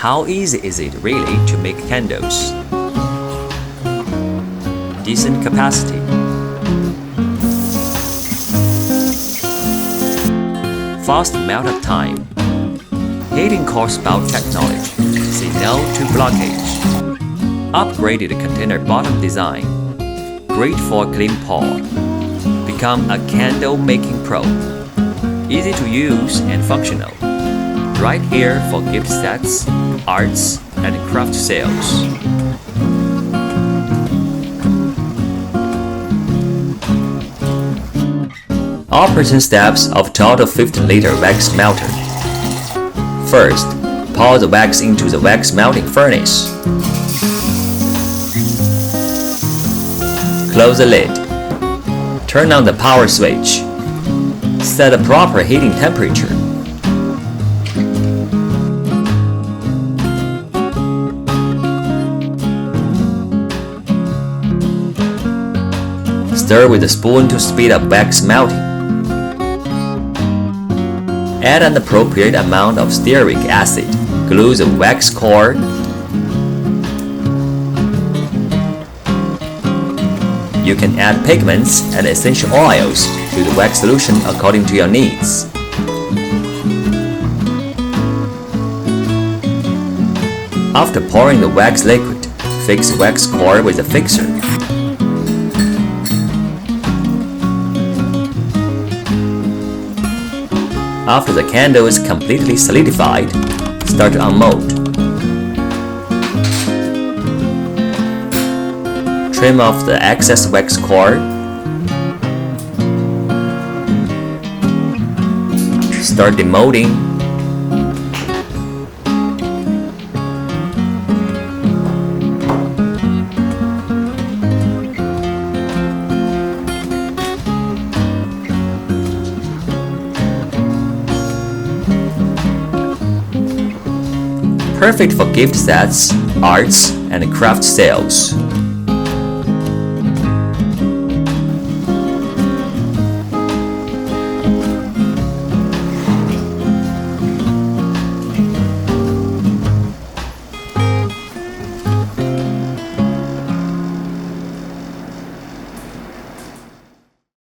How easy is it really to make candles? Decent capacity. Fast melt-up time. Heating core spout technology. Say no to blockage. Upgraded container bottom design. Great for clean pour. Become a candle making pro. Easy to use and functional. Right here for gift sets, arts, and craft sales. Operation steps of ToAuto 15-liter wax melter. First, pour the wax into the wax melting furnace. Close the lid. Turn on the power switch. Set a proper heating temperature. Stir with a spoon to speed up wax melting. Add an appropriate amount of stearic acid. Glue the wax core. You can add pigments and essential oils to the wax solution according to your needs. After pouring the wax liquid, fix the wax core with a fixer. After the candle is completely solidified, start to unmold. Trim off the excess wax core. Start demolding. Perfect for gift sets, arts, and craft sales.